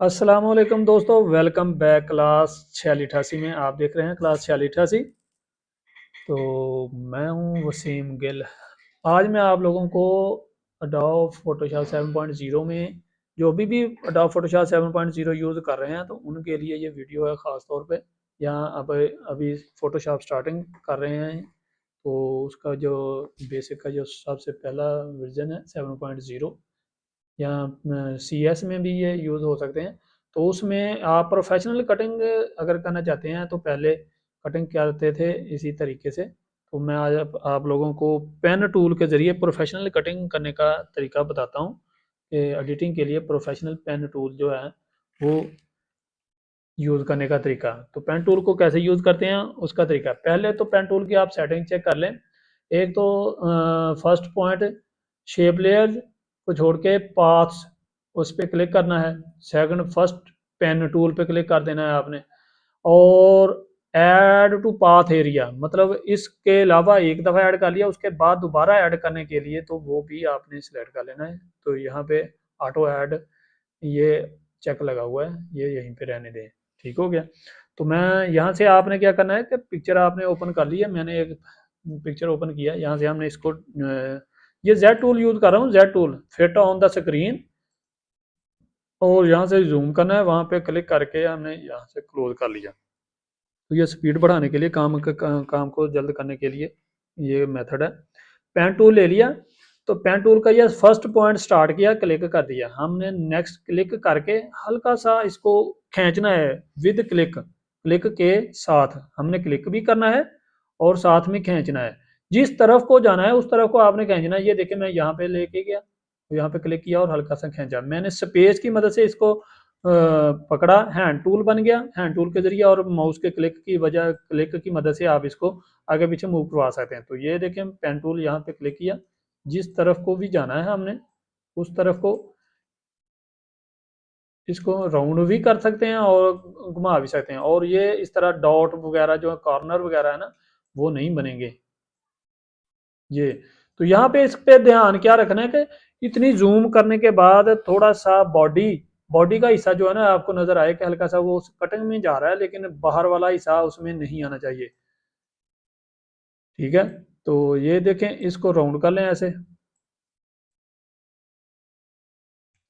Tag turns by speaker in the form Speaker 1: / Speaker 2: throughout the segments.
Speaker 1: अस्सलाम वालेकुम दोस्तों, वेलकम बैक क्लास 4688 में। आप देख रहे हैं क्लास 4688। तो मैं हूं वसीम गिल। आज मैं आप लोगों को अडोब फोटोशॉप 7.0 में जो भी अडोब फोटोशॉप 7.0 यूज़ कर रहे हैं तो उनके लिए ये वीडियो है ख़ास तौर पे। यहाँ अब अभी फोटोशॉप स्टार्टिंग कर रहे हैं तो उसका जो बेसिक का जो सबसे पहला वर्जन है 7.0 या सी एस में भी ये यूज़ हो सकते हैं। तो उसमें आप प्रोफेशनल कटिंग अगर करना चाहते हैं तो पहले कटिंग करते थे इसी तरीके से। तो मैं आज आप लोगों को पेन टूल के ज़रिए प्रोफेशनल कटिंग करने का तरीका बताता हूँ कि एडिटिंग के लिए प्रोफेशनल पेन टूल जो है वो यूज़ करने का तरीका। तो पेन टूल को कैसे यूज़ करते हैं उसका तरीका। पहले तो पेन टूल की आप सेटिंग चेक कर लें। एक तो फर्स्ट पॉइंट शेप लेयर्स को छोड़ के पाथ्स उस पर क्लिक करना है। सेकंड फर्स्ट पेन टूल पे क्लिक कर देना है आपने। और ऐड टू पाथ एरिया मतलब इसके अलावा एक दफ़ा ऐड कर लिया उसके बाद दोबारा ऐड करने के लिए तो वो भी आपने सिलेक्ट कर लेना है। तो यहाँ पे ऑटो ऐड ये चेक लगा हुआ है, ये यहीं पे रहने दें। ठीक हो गया। तो मैं यहाँ से आपने क्या करना है कि पिक्चर आपने ओपन कर ली है। मैंने एक पिक्चर ओपन किया। यहाँ से हमने इसको ये जेड टूल यूज़ कर रहा हूँ, Z tool fit on the screen. और यहाँ से जूम करना है, वहाँ पे क्लिक करके हमने यहाँ से क्लोज कर लिया। तो ये स्पीड बढ़ाने के लिए काम को जल्द करने के लिए ये मेथड है। पेन टूल ले लिया। तो पेन टूल का ये फर्स्ट पॉइंट स्टार्ट किया, क्लिक कर दिया हमने। नेक्स्ट क्लिक करके हल्का सा इसको खींचना है विद क्लिक। क्लिक के साथ हमने क्लिक भी करना है और साथ में खींचना है। जिस तरफ को जाना है उस तरफ को आपने खींचना है। ये देखिए मैं यहाँ पे लेके गया, तो यहाँ पे क्लिक किया और हल्का सा खींचा। मैंने स्पेस की मदद से इसको पकड़ा, हैंड टूल बन गया। हैंड टूल के जरिए और माउस के क्लिक की मदद से आप इसको आगे पीछे मूव करवा सकते हैं। तो ये देखें पेन टूल यहाँ पे क्लिक किया, जिस तरफ को भी जाना है हमने उस तरफ को इसको राउंड भी कर सकते हैं और घुमा भी सकते हैं। और ये इस तरह डॉट वगैरह जो कॉर्नर वगैरह है ना वो नहीं बनेंगे ये। तो यहाँ पे इस पे ध्यान क्या रखना है कि इतनी जूम करने के बाद थोड़ा सा बॉडी बॉडी का हिस्सा जो है ना आपको नजर आए कि हल्का सा वो कटिंग में जा रहा है, लेकिन बाहर वाला हिस्सा उसमें नहीं आना चाहिए। ठीक है। तो ये देखें, इसको राउंड कर लें ऐसे।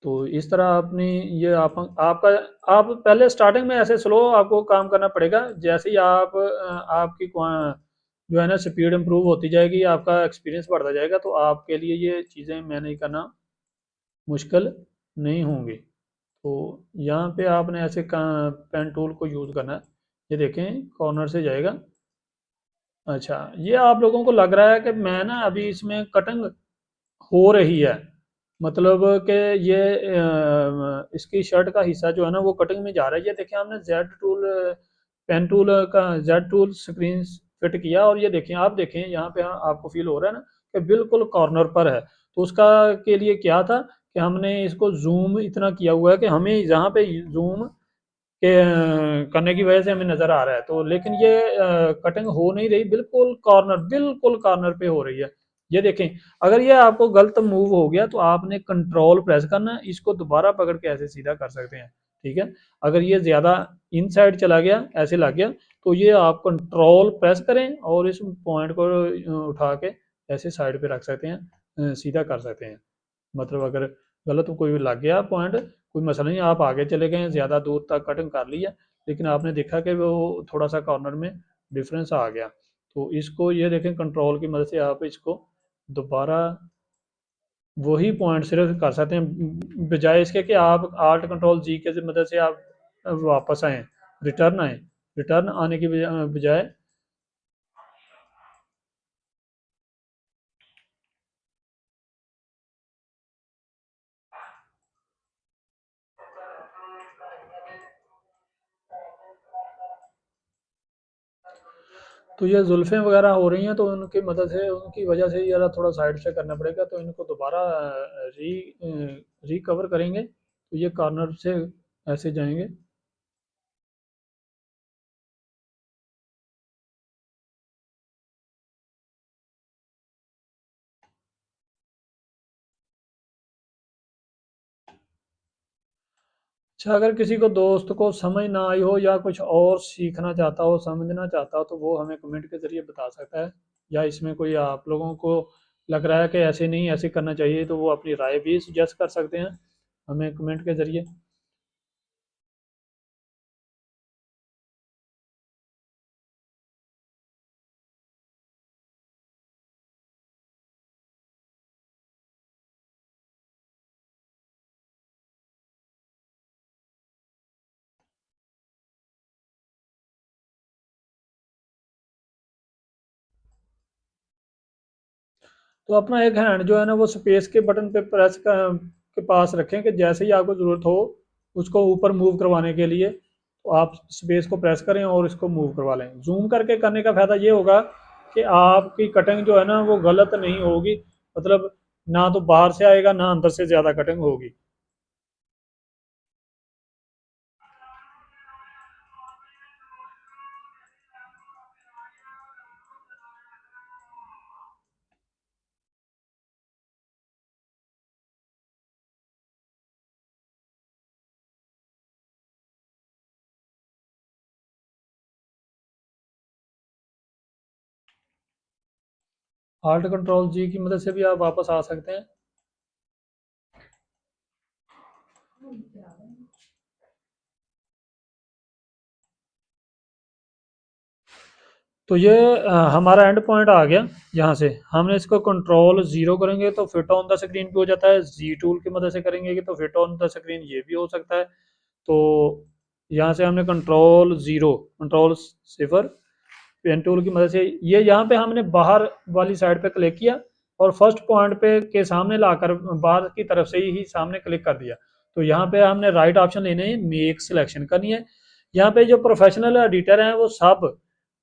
Speaker 1: तो इस तरह अपनी ये आपका आप पहले स्टार्टिंग में ऐसे स्लो आपको काम करना पड़ेगा। जैसे ही आप आपकी जो है ना स्पीड इंप्रूव होती जाएगी, आपका एक्सपीरियंस बढ़ता जाएगा, तो आपके लिए ये चीज़ें मैनेज करना मुश्किल नहीं होंगी। तो यहाँ पे आपने ऐसे पेन टूल को यूज़ करना है। ये देखें कॉर्नर से जाएगा। अच्छा, ये आप लोगों को लग रहा है कि मैं ना अभी इसमें कटिंग हो रही है, मतलब कि ये इसकी शर्ट का हिस्सा जो है ना वो कटिंग में जा रहा है। ये देखिए हमने जेड टूल पेन टूल का जेड टूल स्क्रीन फिट किया और ये देखें, आप देखें यहाँ पे आपको फील हो रहा है ना कि बिल्कुल कॉर्नर पर है। तो उसका के लिए क्या था कि हमने इसको जूम इतना किया हुआ है कि हमें जहाँ पे जूम के करने की वजह से हमें नज़र आ रहा है। तो लेकिन ये कटिंग हो नहीं रही, बिल्कुल कॉर्नर पे हो रही है। ये देखें, अगर ये आपको गलत मूव हो गया तो आपने कंट्रोल प्रेस करना है, इसको दोबारा पकड़ के ऐसे सीधा कर सकते हैं। ठीक है। अगर ये ज़्यादा इनसाइड चला गया, ऐसे लग गया, तो ये आप कंट्रोल प्रेस करें और इस पॉइंट को उठा के ऐसे साइड पे रख सकते हैं, सीधा कर सकते हैं। मतलब अगर गलत कोई लग गया पॉइंट, कोई मसला नहीं, आप आगे चले गए, ज़्यादा दूर तक कटिंग कर लिया, लेकिन आपने देखा कि वो थोड़ा सा कॉर्नर में डिफरेंस आ गया। तो इसको ये देखें कंट्रोल की मदद से आप इसको दोबारा वही पॉइंट सिर्फ कर सकते हैं, बजाय इसके कि आप आल्ट कंट्रोल जी के मदद से आप वापस आए, रिटर्न आए। रिटर्न आने की बजाय तो ये जुल्फ़ें वगैरह हो रही हैं तो उनकी मदद से उनकी वजह से ज़रा थोड़ा साइड से करना पड़ेगा। तो इनको दोबारा रिकवर करेंगे तो ये कॉर्नर से ऐसे जाएंगे। अच्छा, अगर किसी को दोस्त को समझ ना आई हो या कुछ और सीखना चाहता हो, समझना चाहता हो, तो वो हमें कमेंट के ज़रिए बता सकता है। या इसमें कोई आप लोगों को लग रहा है कि ऐसे नहीं, ऐसे करना चाहिए, तो वो अपनी राय भी सुजेस्ट कर सकते हैं हमें कमेंट के ज़रिए। तो अपना एक हैंड जो है ना वो स्पेस के बटन पे के पास रखें कि जैसे ही आपको ज़रूरत हो उसको ऊपर मूव करवाने के लिए, तो आप स्पेस को प्रेस करें और इसको मूव करवा लें। जूम करके करने का फ़ायदा ये होगा कि आपकी कटिंग जो है ना वो गलत नहीं होगी, मतलब ना तो बाहर से आएगा ना अंदर से ज़्यादा कटिंग होगी। आल्ट कंट्रोल जी की मदद से भी आप वापस आ सकते हैं। तो ये हमारा एंड पॉइंट आ गया। यहाँ से हमने इसको कंट्रोल ज़ीरो करेंगे तो फिट ऑन द स्क्रीन पे हो जाता है, जी टूल की मदद से करेंगे तो फिट ऑन द स्क्रीन ये भी हो सकता है। तो यहाँ से हमने कंट्रोल ज़ीरो, कंट्रोल सिफर, पेन टूल की मदद से ये यहाँ पे हमने बाहर वाली साइड पे क्लिक किया और फर्स्ट पॉइंट पे के सामने लाकर बाहर की तरफ से ही सामने क्लिक कर दिया। तो यहाँ पे हमने राइट ऑप्शन लेने हैं, मेक सिलेक्शन करनी है। यहाँ पे जो प्रोफेशनल एडिटर हैं वो सब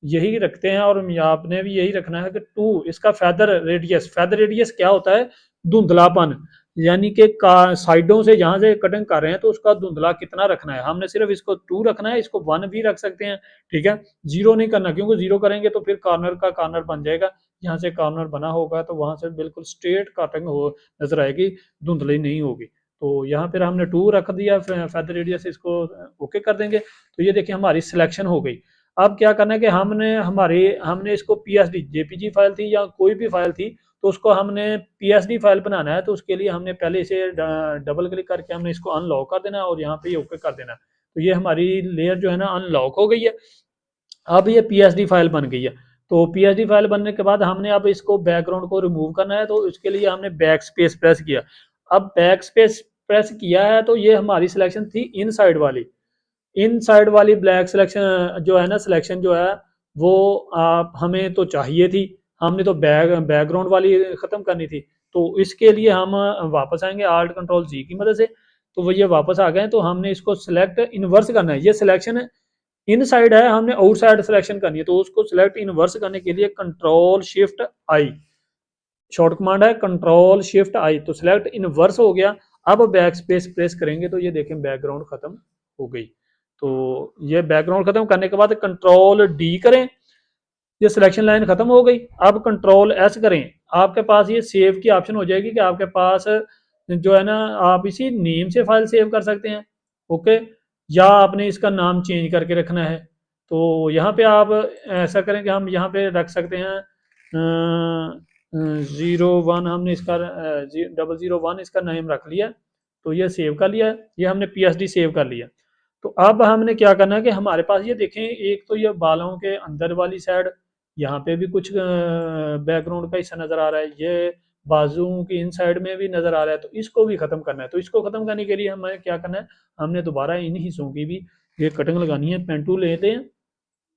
Speaker 1: यही रखते हैं और आपने भी यही रखना है कि टू इसका फेदर रेडियस क्या होता है, धुंधलापन, यानी कि साइडों से जहां से कटिंग कर रहे हैं तो उसका धुंधला कितना रखना है। हमने सिर्फ इसको टू रखना है, इसको वन भी रख सकते हैं, ठीक है। जीरो नहीं करना, क्योंकि जीरो करेंगे तो फिर कॉर्नर का कॉर्नर बन जाएगा, यहाँ से कॉर्नर बना होगा तो वहां से बिल्कुल स्ट्रेट कटिंग हो नजर आएगी, धुंधली नहीं होगी। तो यहाँ पर हमने टू रख दिया, फेदर रेडियस इसको ओके कर देंगे। तो ये देखिए हमारी सिलेक्शन हो गई। अब क्या करना है कि हमने इसको पीएसडी जेपीजी फाइल थी या कोई भी फाइल थी, तो उसको हमने पीएसडी फाइल बनाना है। तो उसके लिए हमने पहले इसे डबल क्लिक करके हमने इसको अनलॉक कर देना है और यहाँ पे ओके कर देना है। तो ये हमारी लेयर जो है ना अनलॉक हो गई है। अब ये पीएसडी फाइल बन गई है। तो पीएसडी फाइल बनने के बाद हमने अब इसको बैकग्राउंड को रिमूव करना है, तो उसके लिए हमने बैक स्पेस प्रेस किया। अब बैक स्पेस प्रेस किया है तो ये हमारी सिलेक्शन थी इनसाइड वाली। इनसाइड वाली ब्लैक सिलेक्शन जो है ना, सिलेक्शन जो है वो आप हमें तो चाहिए थी, हमने तो बैकग्राउंड वाली ख़त्म करनी थी। तो इसके लिए हम वापस आएंगे आल्ट कंट्रोल जी की मदद से। तो वो ये वापस आ गए, तो हमने इसको सिलेक्ट इनवर्स करना है। ये सिलेक्शन इन साइड है, हमने आउटसाइड सिलेक्शन करनी है, तो उसको सिलेक्ट इनवर्स करने के लिए कंट्रोल शिफ्ट आई, शॉर्ट कमांड है कंट्रोल शिफ्ट आई। तो सिलेक्ट इनवर्स हो गया। अब बैक स्पेस प्रेस करेंगे तो ये देखें बैकग्राउंड खत्म हो गई। तो ये बैकग्राउंड खत्म करने के बाद कंट्रोल डी करें, ये सिलेक्शन लाइन खत्म हो गई। अब कंट्रोल एस करें, आपके पास ये सेव की ऑप्शन हो जाएगी कि आपके पास जो है ना आप इसी नेम से फाइल सेव कर सकते हैं, ओके। या आपने इसका नाम चेंज करके रखना है, तो यहाँ पे आप ऐसा करें कि हम यहाँ पे रख सकते हैं 01, हमने इसका 001 इसका नेम रख लिया। तो ये सेव कर लिया, ये हमने पीएसडी सेव कर लिया। तो अब हमने क्या करना है कि हमारे पास ये देखें, एक तो ये बालों के अंदर वाली साइड, यहाँ पे भी कुछ बैकग्राउंड का हिस्सा नज़र आ रहा है, ये बाजुओं की इन साइड में भी नज़र आ रहा है, तो इसको भी ख़त्म करना है। तो इसको ख़त्म करने के लिए हमें क्या करना है, हमने दोबारा इन हिस्सों की भी ये कटिंग लगानी है। पेन टूल लेते हैं,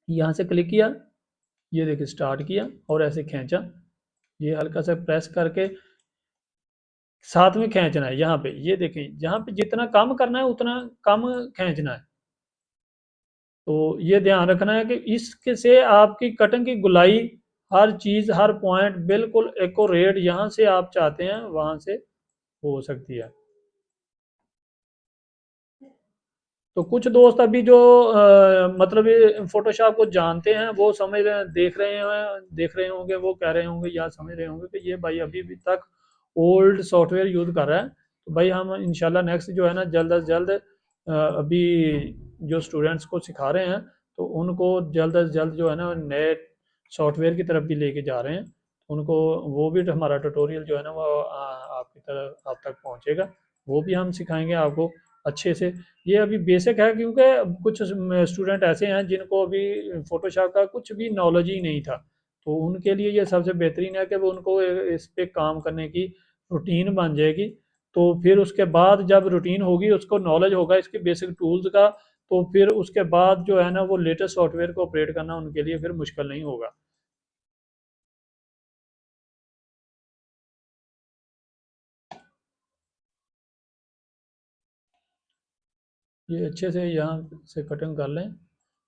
Speaker 1: यहाँ से क्लिक किया, ये देखिए स्टार्ट किया और ऐसे खींचा, ये हल्का सा प्रेस करके साथ में खींचना है। यहाँ पे ये देखें, यहाँ पे जितना कम करना है उतना कम खींचना है। तो ये ध्यान रखना है कि इसके से आपकी कटिंग की गुलाई, हर चीज़ हर पॉइंट बिल्कुल एक्यूरेट यहाँ से आप चाहते हैं वहाँ से हो सकती है। तो कुछ दोस्त अभी जो मतलब ये फोटोशॉप को जानते हैं वो समझ रहे देख रहे होंगे, वो कह रहे होंगे या समझ रहे होंगे कि ये भाई अभी भी तक ओल्ड सॉफ्टवेयर यूज़ कर रहा है। तो भाई हम इंशाल्लाह नेक्स्ट जो है ना जल्द अज जल्द अभी जो स्टूडेंट्स को सिखा रहे हैं, तो उनको जल्द से जल्द जो है ना नए सॉफ्टवेयर की तरफ भी लेके जा रहे हैं। उनको वो भी हमारा ट्यूटोरियल जो है ना वो आपकी तरफ आप तक पहुंचेगा। वो भी हम सिखाएंगे आपको अच्छे से। ये अभी बेसिक है, क्योंकि कुछ स्टूडेंट ऐसे हैं जिनको अभी फोटोशॉप का कुछ भी नॉलेज ही नहीं था। तो उनके लिए ये सबसे बेहतरीन है कि वो उनको इस पे काम करने की रूटीन बन जाएगी। तो फिर उसके बाद जब रूटीन होगी, उसको नॉलेज होगा इसके बेसिक टूल्स का, तो फिर उसके बाद जो है ना वो लेटेस्ट सॉफ्टवेयर को ऑपरेट करना उनके लिए फिर मुश्किल नहीं होगा। ये अच्छे से यहाँ से कटिंग कर लें।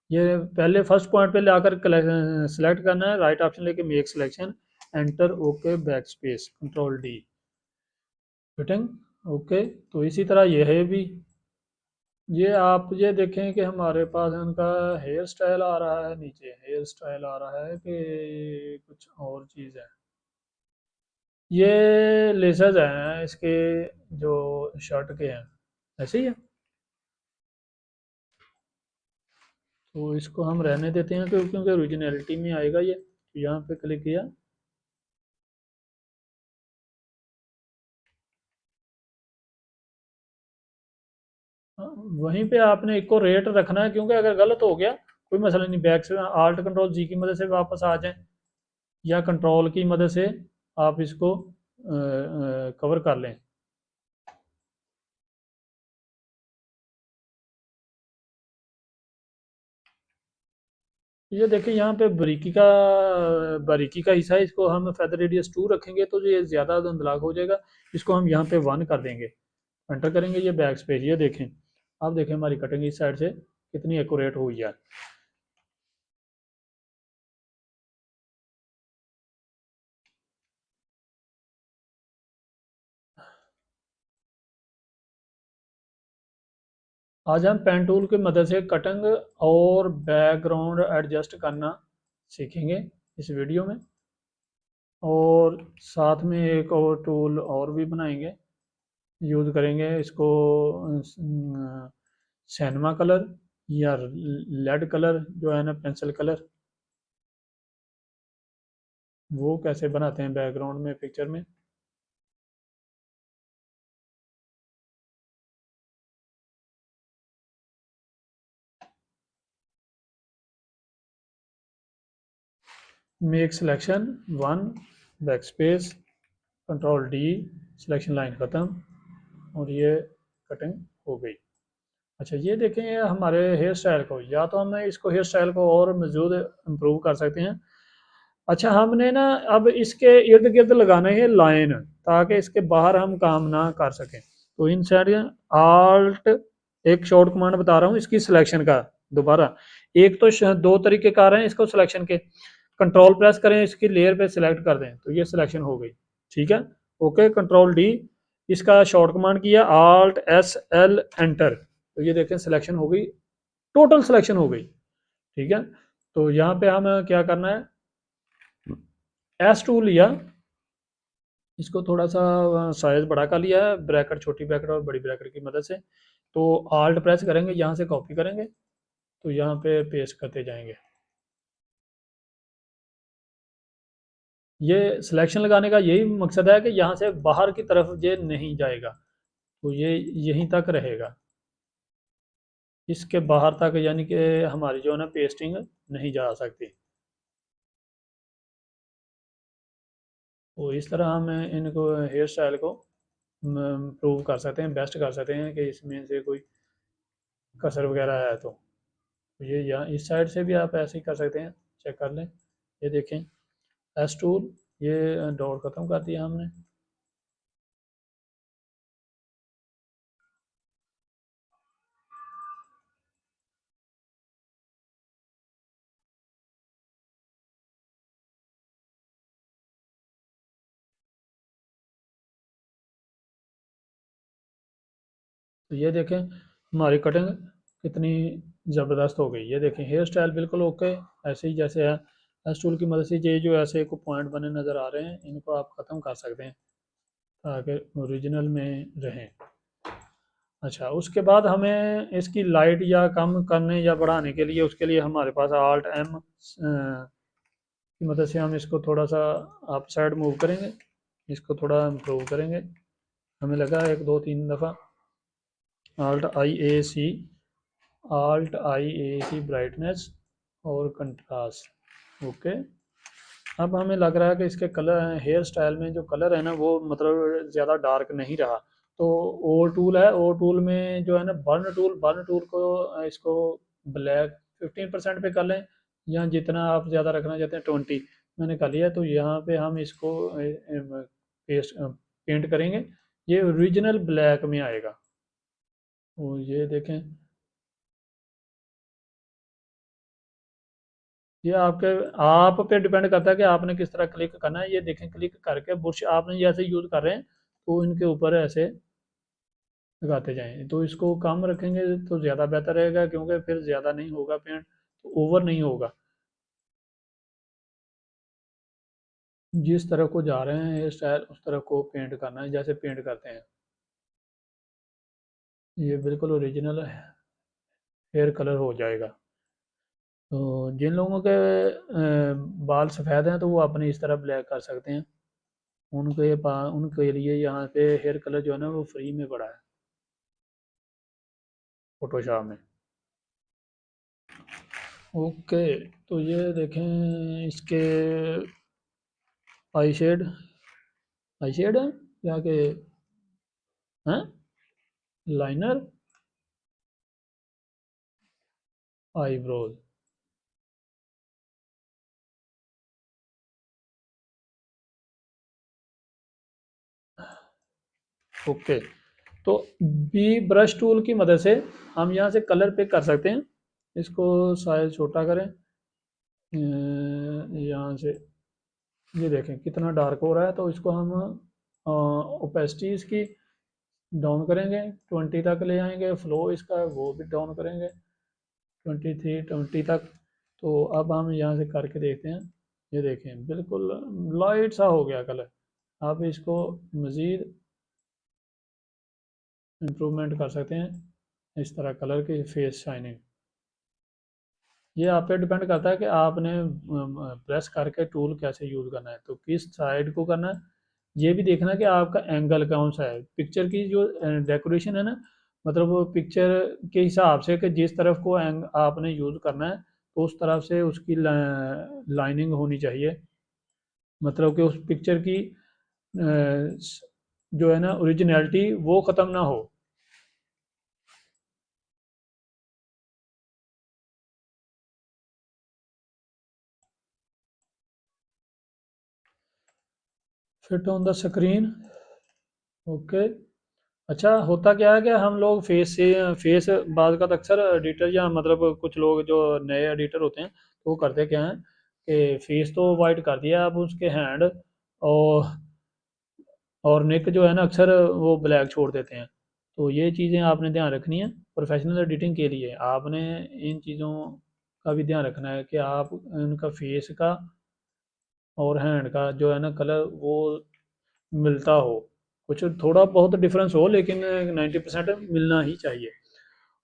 Speaker 1: ये पहले फर्स्ट पॉइंट पे लाकर सेलेक्ट करना है, राइट ऑप्शन लेके make selection, enter okay back space control D, cutting okay. तो इसी तरह ये है भी। ये आप ये देखें कि हमारे पास इनका हेयर स्टाइल आ रहा है, नीचे हेयर स्टाइल आ रहा है कि कुछ और चीज़ है। ये लेसेस हैं इसके जो शर्ट के हैं, ऐसे ही है। तो इसको हम रहने देते हैं क्योंकि ओरिजिनलिटी में आएगा ये। तो यहाँ पे क्लिक किया। हाँ, वहीं पे आपने एक को रेट रखना है, क्योंकि अगर गलत हो गया कोई मसला नहीं, बैक से आल्ट कंट्रोल जी की मदद से वापस आ जाए, या कंट्रोल की मदद से आप इसको कवर कर लें। ये देखिए यहाँ पे बारीकी का हिस्सा है, इसको हम फेदर रेडियस 2 रखेंगे तो ये ज़्यादा धुंधला हो जाएगा। इसको हम यहाँ पे 1 कर देंगे, एंटर करेंगे, ये बैक स्पेस। ये देखें, आप देखें हमारी कटिंग इस साइड से कितनी एक्यूरेट हुई है। आज हम पेन टूल की मदद से कटिंग और बैकग्राउंड एडजस्ट करना सीखेंगे इस वीडियो में। और साथ में एक और टूल और भी बनाएंगे, यूज़ करेंगे इसको, सैनमा कलर या लेड कलर जो है ना, पेंसिल कलर, वो कैसे बनाते हैं बैकग्राउंड में पिक्चर में। Make selection 1, back space, control D, selection line ख़त्म, और ये कटिंग हो गई। अच्छा ये देखें, ये हमारे हेयर स्टाइल को, या तो हम इसको हेयर स्टाइल को और मज़ीद इम्प्रूव कर सकते हैं। अच्छा हमने ना अब इसके इर्द गिर्द लगाना है लाइन, ताकि इसके बाहर हम काम ना कर सकें। तो इन साइड आल्ट, एक शॉर्ट कमांड बता रहा हूँ इसकी सिलेक्शन का दोबारा। एक तो दो तरीके कार हैं इसको सिलेक्शन के। कंट्रोल प्रेस करें, इसकी लेयर पे सिलेक्ट कर दें, तो ये सिलेक्शन हो गई। ठीक है, ओके, कंट्रोल डी। इसका शॉर्ट कमांड किया, आल्ट एस एल एंटर, तो ये देखें सिलेक्शन हो गई, टोटल सिलेक्शन हो गई। ठीक है, तो यहाँ पे हम क्या करना है, एस टू लिया, इसको थोड़ा सा साइज बड़ा कर लिया है, ब्रैकेट, छोटी ब्रैकेट और बड़ी ब्रैकेट की मदद से। तो आल्ट प्रेस करेंगे, यहाँ से कॉपी करेंगे, तो यहाँ पे पेस्ट करते जाएंगे। ये सिलेक्शन लगाने का यही मकसद है कि यहाँ से बाहर की तरफ ये नहीं जाएगा, तो ये यहीं तक रहेगा, इसके बाहर तक यानी कि हमारी जो है ना पेस्टिंग नहीं जा सकती। तो इस तरह हम इनको हेयर स्टाइल को इम्प्रूव कर सकते हैं, बेस्ट कर सकते हैं कि इसमें से कोई कसर वगैरह है तो ये यहाँ इस साइड से भी आप ऐसे ही कर सकते हैं, चेक कर लें। ये देखें, एस टूल, ये डॉट ख़त्म कर दिया हमने। तो ये देखें हमारी कटिंग कितनी ज़बरदस्त हो गई। ये देखें हेयर स्टाइल बिल्कुल ओके, ऐसे ही जैसे है। एस टूल की मदद से ये जो ऐसे को पॉइंट बने नज़र आ रहे हैं, इनको आप ख़त्म कर सकते हैं ताकि ओरिजिनल में रहें। अच्छा, उसके बाद हमें इसकी लाइट या कम करने या बढ़ाने के लिए, उसके लिए हमारे पास आल्ट एम की मदद से हम इसको थोड़ा सा अप साइड मूव करेंगे, इसको थोड़ा इम्प्रूव करेंगे। हमें लगा एक दो तीन दफ़ा आल्ट आई ए सी ब्राइटनेस और कंट्रास्ट। ओके, अब हमें लग रहा है कि इसके कलर हेयर स्टाइल में जो कलर है ना वो मतलब ज़्यादा डार्क नहीं रहा। तो ओ टूल है, ओ टूल में जो है ना बर्न टूल को इसको ब्लैक 15% पे कर लें, या जितना आप ज़्यादा रखना चाहते हैं 20 मैंने कर लिया। तो यहाँ पे हम इसको पेस्ट पेंट करेंगे, ये ओरिजिनल ब्लैक में आएगा। तो ये देखें, ये आपके आप पे डिपेंड करता है कि आपने किस तरह क्लिक करना है। ये देखें, क्लिक करके बुश आपने जैसे यूज़ कर रहे हैं तो इनके ऊपर ऐसे लगाते जाएं। तो इसको कम रखेंगे तो ज़्यादा बेहतर रहेगा, क्योंकि फिर ज़्यादा नहीं होगा पेंट, तो ओवर नहीं होगा। जिस तरफ को जा रहे हैं हेयर स्टाइल उस तरफ को पेंट करना है, जैसे पेंट करते हैं। ये बिल्कुल ओरिजिनल हेयर कलर हो जाएगा। तो जिन लोगों के बाल सफ़ेद हैं तो वो अपने इस तरह ब्लैक कर सकते हैं। उनके लिए यहाँ पे हेयर कलर जो है ना वो फ्री में पड़ा है फोटोशॉप में। ओके, तो ये देखें इसके आई शेड, आई शेड है या के हैं, लाइनर, आईब्रोज। ओके, तो बी ब्रश टूल की मदद से हम यहाँ से कलर पे कर सकते हैं। इसको साइज छोटा करें, यहाँ से ये देखें कितना डार्क हो रहा है। तो इसको हम ओपेसिटी इसकी डाउन करेंगे, 20 तक ले आएंगे। फ्लो इसका वो भी डाउन करेंगे 23-20 तक। तो अब हम यहाँ से करके देखते हैं। ये देखें बिल्कुल लाइट सा हो गया कलर। आप इसको मज़ीद इम्प्रूवमेंट कर सकते हैं इस तरह कलर की फेस शाइनिंग। ये आप पे डिपेंड करता है कि आपने प्रेस करके टूल कैसे यूज़ करना है, तो किस साइड को करना है। ये भी देखना कि आपका एंगल कौन सा है। पिक्चर की जो डेकोरेशन है ना, मतलब वो पिक्चर के हिसाब से कि जिस तरफ को आपने यूज़ करना है तो उस तरफ से उसकी लाइनिंग होनी चाहिए। मतलब कि उस पिक्चर की जो है ना ओरिजिनलिटी वो ख़त्म ना हो। Fit on the screen. Okay, अच्छा होता क्या है कि हम लोग फेस बाज का अक्सर एडिटर या मतलब कुछ लोग जो नए एडिटर होते हैं तो वो करते क्या हैं कि फेस तो वाइट कर दिया, अब उसके हैंड और नेक जो है ना अक्सर वो ब्लैक छोड़ देते हैं। तो ये चीज़ें आपने ध्यान रखनी है। प्रोफेशनल एडिटिंग के लिए आपने इन चीज़ों का भी ध्यान रखना है कि आप उनका फेस का और हैंड का जो है ना कलर वो मिलता हो। कुछ थोड़ा बहुत डिफरेंस हो लेकिन 90% मिलना ही चाहिए।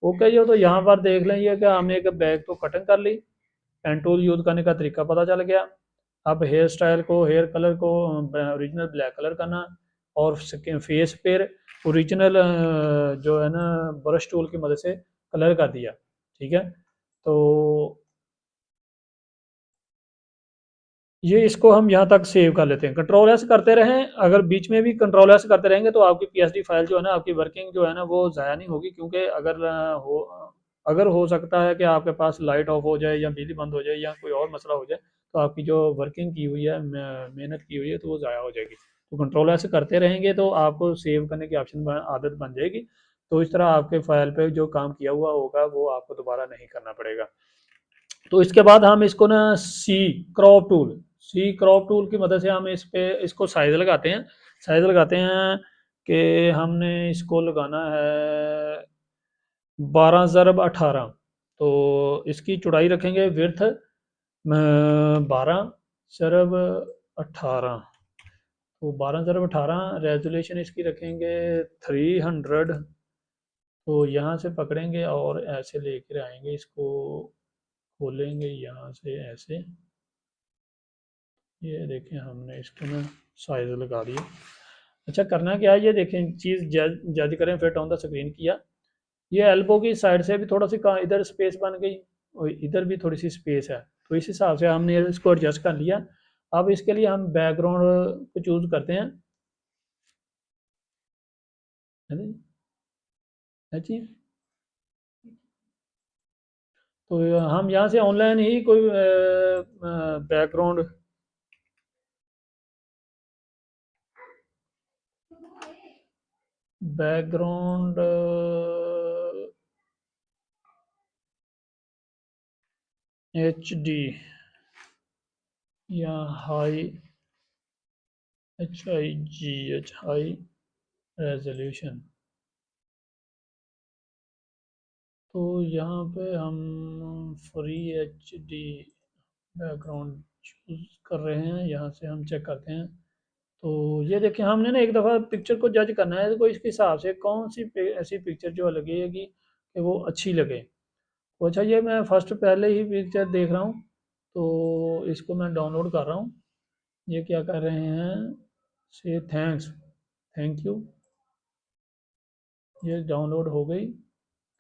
Speaker 1: ओके जी, तो यहाँ पर देख लें ये कि हमने एक बैग तो कटिंग कर ली, पेन टूल यूज़ करने का तरीका पता चल गया। अब हेयर स्टाइल को, हेयर कलर को ओरिजिनल ब्लैक कलर करना, और फेस पे ओरिजिनल जो है ना ब्रश टूल की मदद से कलर कर दिया। ठीक है, तो ये इसको हम यहाँ तक सेव कर लेते हैं। कंट्रोल एस करते रहें, अगर बीच में भी कंट्रोल एस करते रहेंगे तो आपकी पीएसडी फाइल जो है ना, आपकी वर्किंग जो है ना वो ज़ाया नहीं होगी। क्योंकि अगर हो सकता है कि आपके पास लाइट ऑफ हो जाए या बिजली बंद हो जाए या कोई और मसला हो जाए तो आपकी जो वर्किंग की हुई है, मेहनत की हुई है, तो वो ज़ाया हो जाएगी। तो कंट्रोल एस करते रहेंगे तो आपको सेव करने की ऑप्शन आदत बन जाएगी। तो इस तरह आपके फाइल पे जो काम किया हुआ होगा वो आपको दोबारा नहीं करना पड़ेगा। तो इसके बाद हम इसको ना सी क्रॉप टूल की मदद से हम इस पे इसको साइज लगाते हैं। साइज लगाते हैं कि हमने इसको लगाना है 12 × 18। तो इसकी चौड़ाई रखेंगे विर्थ 12 × 18। तो 12 × 18 रेजोल्यूशन इसकी रखेंगे 300 तो यहाँ से पकड़ेंगे और ऐसे लेकर आएंगे, इसको खोलेंगे यहाँ से ऐसे। ये देखें हमने इसको ना साइज लगा दिया। अच्छा करना क्या है, ये देखें चीज़ जज जज करें फिट ऑन द स्क्रीन किया। ये एल्बो की साइड से भी थोड़ा सी कहाँ इधर स्पेस बन गई और इधर भी थोड़ी सी स्पेस है, तो इस हिसाब से हमने इसको एडजस्ट कर लिया। अब इसके लिए हम बैकग्राउंड को चूज़ करते हैं, है ना है चीज़। तो हम यहाँ से ऑनलाइन ही कोई बैकग्राउंड बैकग्राउंड HD या हाई HIGH हाई रेजोल्यूशन। तो यहाँ पे हम फ्री HD बैकग्राउंड चूज़ कर रहे हैं, यहाँ से हम चेक करते हैं। तो ये देखिए हमने ना एक दफ़ा पिक्चर को जज करना है, तो इसके हिसाब से कौन सी ऐसी पिक्चर जो लगेगी कि वो अच्छी लगे। तो अच्छा ये मैं फर्स्ट पहले ही पिक्चर देख रहा हूँ, तो इसको मैं डाउनलोड कर रहा हूँ। ये क्या कर रहे हैं, से थैंक्स, थैंक यू। ये डाउनलोड हो गई।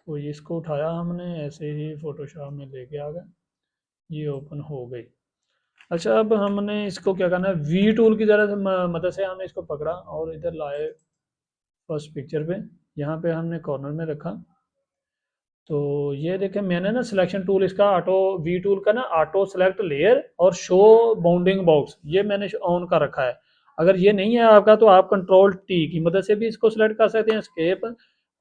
Speaker 1: तो इसको उठाया हमने ऐसे ही फ़ोटोशॉप में लेके आ गए, ये ओपन हो गई। अच्छा अब हमने इसको क्या करना है, वी टूल की ज़रा मदद से हमने इसको पकड़ा और इधर लाए फर्स्ट पिक्चर पे, यहाँ पे हमने कॉर्नर में रखा। तो ये देखें मैंने ना सिलेक्शन टूल इसका ऑटो वी टूल का ना ऑटो सेलेक्ट लेयर और शो बाउंडिंग बॉक्स ये मैंने ऑन कर रखा है। अगर ये नहीं है आपका तो आप कंट्रोल टी की मदद से भी इसको सिलेक्ट कर सकते हैं, स्केप,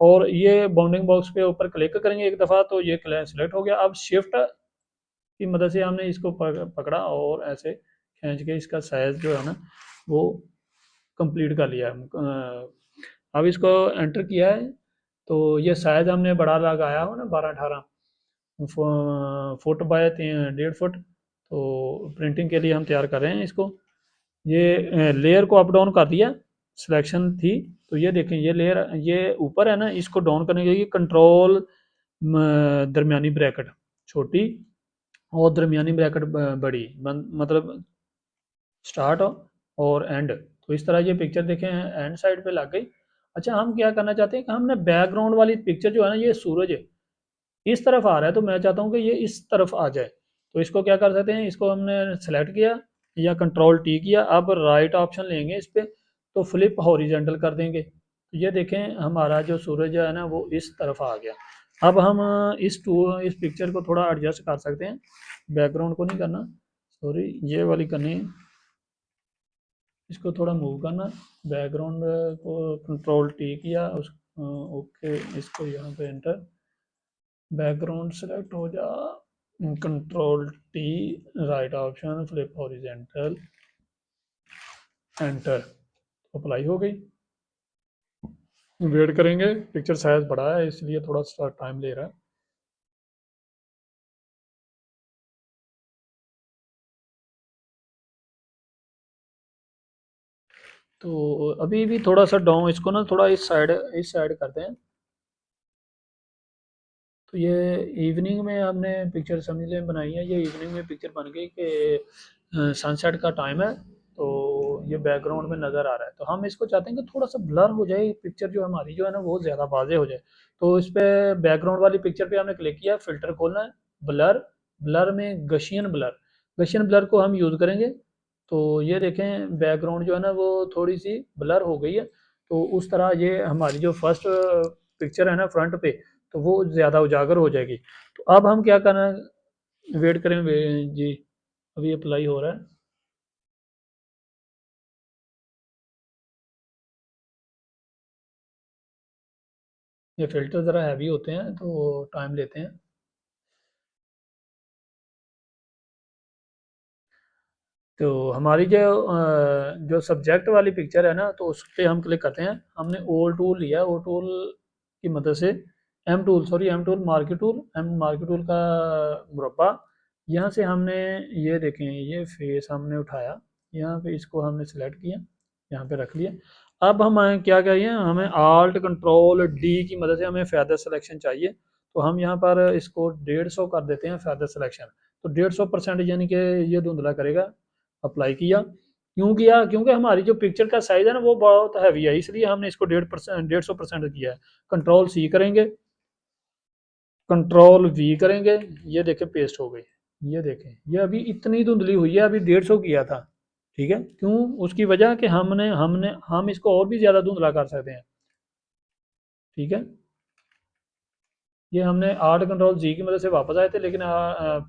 Speaker 1: और ये बाउंडिंग बॉक्स पे ऊपर क्लिक करेंगे एक दफ़ा तो ये सिलेक्ट हो गया। अब शिफ्ट की मदद से हमने इसको पकड़ा और ऐसे खींच के इसका साइज जो है ना वो कंप्लीट कर लिया है। अब इसको एंटर किया है, तो ये साइज हमने बड़ा लगाया हो ना 12-18 फुट बाय 1.5 फुट। तो प्रिंटिंग के लिए हम तैयार कर रहे हैं इसको। ये लेयर को अप डाउन कर दिया, सिलेक्शन थी। तो ये देखें ये लेयर ये ऊपर है ना, इसको डाउन करने के लिए कंट्रोल दरमियानी ब्रैकेट छोटी और दरमियानी ब्रैकेट बड़ी, मतलब स्टार्ट और एंड। तो इस तरह ये पिक्चर देखें एंड साइड पे लग गई। अच्छा हम क्या करना चाहते हैं कि हमने बैकग्राउंड वाली पिक्चर जो है ना, ये सूरज है इस तरफ आ रहा है, तो मैं चाहता हूँ कि ये इस तरफ आ जाए। तो इसको क्या कर सकते हैं, इसको हमने सेलेक्ट किया या कंट्रोल टी किया, अब राइट ऑप्शन लेंगे इस पर, तो फ्लिप हॉरिजेंटल कर देंगे। तो ये देखें हमारा जो सूरज है ना वो इस तरफ आ गया। अब हम इस पिक्चर को थोड़ा एडजस्ट कर सकते हैं, बैकग्राउंड को नहीं करना, सॉरी ये वाली करनी है। इसको थोड़ा मूव करना, बैकग्राउंड को कंट्रोल टी किया उस ओके, इसको यहाँ पे एंटर, बैकग्राउंड सेलेक्ट हो जा, control T, right option, flip horizontal, enter, apply हो गई। वेट करेंगे, पिक्चर साइज बड़ा है इसलिए थोड़ा सा टाइम ले रहा है। तो अभी भी थोड़ा सा डाउन, इसको ना थोड़ा इस साइड करते हैं। तो ये इवनिंग में हमने पिक्चर समझ लें बनाई है, ये इवनिंग में पिक्चर बन गई कि सनसेट का टाइम है, तो ये बैकग्राउंड में नज़र आ रहा है। तो हम इसको चाहते हैं कि थोड़ा सा ब्लर हो जाए पिक्चर, जो हमारी जो है ना वो ज़्यादा वाजे हो जाए। तो इस पर बैकग्राउंड वाली पिक्चर पे हमने क्लिक किया, फ़िल्टर खोलना है, ब्लर, ब्लर में गशियन ब्लर, गशियन ब्लर को हम यूज़ करेंगे। तो ये देखें बैकग्राउंड जो है ना वो थोड़ी सी ब्लर हो गई है। तो उस तरह ये हमारी जो फर्स्ट पिक्चर है ना फ्रंट पे, तो वो ज़्यादा उजागर हो जाएगी। तो अब हम क्या करना है, वेट करें जी, अभी अप्लाई हो रहा है। ये फ़िल्टर ज़रा हैवी होते हैं तो टाइम लेते हैं। तो हमारी जो सब्जेक्ट वाली पिक्चर है ना, तो उस पर हम क्लिक करते हैं। हमने ओ टूल लिया, ओ टूल की मदद से एम टूल मार्के टूल, एम मार्के टूल का मुरब्बा, यहाँ से हमने ये देखें ये फेस हमने उठाया, यहाँ पे इसको हमने सेलेक्ट किया, यहाँ पे रख लिया। अब हम क्या करिए, हमें आल्ट कंट्रोल डी की मदद से हमें फेदर सिलेक्शन चाहिए। तो हम यहाँ पर इसको 150 कर देते हैं फेदर सिलेक्शन। तो 150% यानी कि ये धुंधला करेगा। अप्लाई किया, क्यों किया? क्योंकि हमारी जो पिक्चर का साइज है ना वो बहुत हैवी है, इसलिए हमने इसको 150% किया है। कंट्रोल सी करेंगे, कंट्रोल वी करेंगे, ये देखें पेस्ट हो गई। ये देखें, ये अभी इतनी धुंधली हुई है, अभी 150 किया था। ठीक है, क्यों? उसकी वजह कि हमने हमने हम इसको और भी ज़्यादा धुंधला कर सकते हैं। ठीक है, ये हमने आर्ट कंट्रोल जी की मदद से वापस आए थे, लेकिन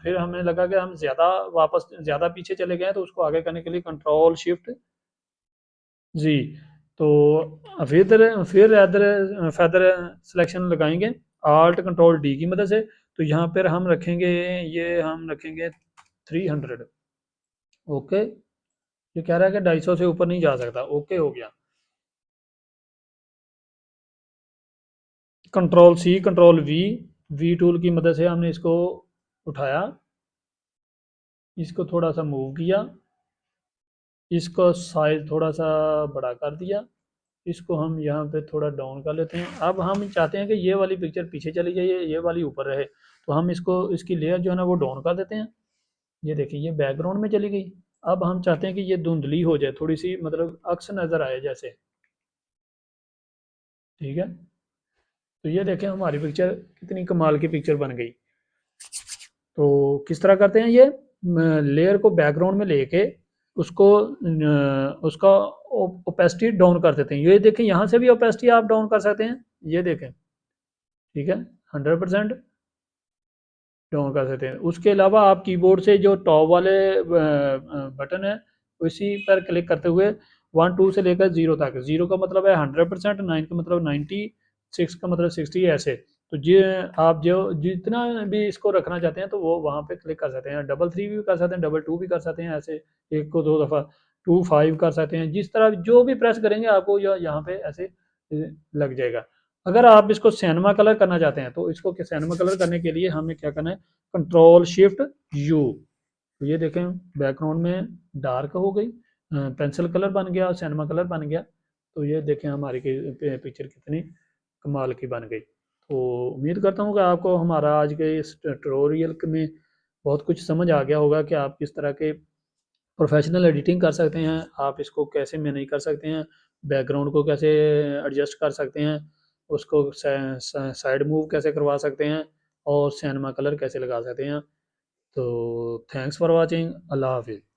Speaker 1: फिर हमें लगा कि हम ज़्यादा पीछे चले गए हैं, तो उसको आगे करने के लिए कंट्रोल शिफ्ट जी। तो फिर अदर फेदर सिलेक्शन लगाएंगे आल्ट कंट्रोल डी की मदद से। तो यहाँ पर हम रखेंगे, ये हम रखेंगे 300। ओके, ये कह रहा है कि 250 से ऊपर नहीं जा सकता। ओके हो गया। Control C control V, V tool की मदद से हमने इसको उठाया, इसको थोड़ा सा मूव किया, इसको साइज थोड़ा सा बड़ा कर दिया, इसको हम यहाँ पे थोड़ा डाउन कर लेते हैं। अब हम चाहते हैं कि ये वाली पिक्चर पीछे चली जाए, ये वाली ऊपर रहे। तो हम इसको, इसकी लेयर जो है ना वो डाउन कर देते हैं। ये देखिए, ये बैकग्राउंड में चली गई। अब हम चाहते हैं कि ये धुंधली हो जाए थोड़ी सी, मतलब अक्स नज़र आए जैसे। ठीक है, तो ये देखें हमारी पिक्चर कितनी कमाल की पिक्चर बन गई। तो किस तरह करते हैं ये, लेयर को बैकग्राउंड में लेके उसको उसका ओपेसिटी डाउन कर देते हैं। ये देखें, यहाँ से भी ओपेसिटी आप डाउन कर सकते हैं। ये देखें, ठीक है, 100% डाउन कर सकते हैं। उसके अलावा आप कीबोर्ड से जो टॉप वाले बटन है, उसी पर क्लिक करते हुए 1 2 से लेकर 0 तक, 0 का मतलब है 100%, 9 का मतलब 90, 6 का मतलब 60, ऐसे। तो ये आप जो जितना भी इसको रखना चाहते हैं तो वो वहाँ पे क्लिक कर सकते हैं। डबल थ्री भी कर सकते हैं, डबल टू भी कर सकते हैं, ऐसे एक को 2 दफ़ा 2 5 कर सकते हैं। जिस तरह जो भी प्रेस करेंगे आपको यहाँ पे ऐसे लग जाएगा। अगर आप इसको सिनेमा कलर करना चाहते हैं तो इसको सिनेमा कलर करने के लिए हमें क्या करना है, कंट्रोल शिफ्ट यू। तो ये देखें, बैकग्राउंड में डार्क हो गई, पेंसिल कलर बन गया और सिनेमा कलर बन गया। तो ये देखें हमारी पिक्चर कितनी कमाल की बन गई। तो उम्मीद करता हूँ कि आपको हमारा आज के इस ट्यूटोरियल में बहुत कुछ समझ आ गया होगा कि आप किस तरह के प्रोफेशनल एडिटिंग कर सकते हैं, आप इसको कैसे मैनेज कर सकते हैं, बैकग्राउंड को कैसे एडजस्ट कर सकते हैं, उसको साइड मूव कैसे करवा सकते हैं, और सिनेमा कलर कैसे लगा सकते हैं। तो थैंक्स फॉर वाचिंग, अल्लाह हाफिज़।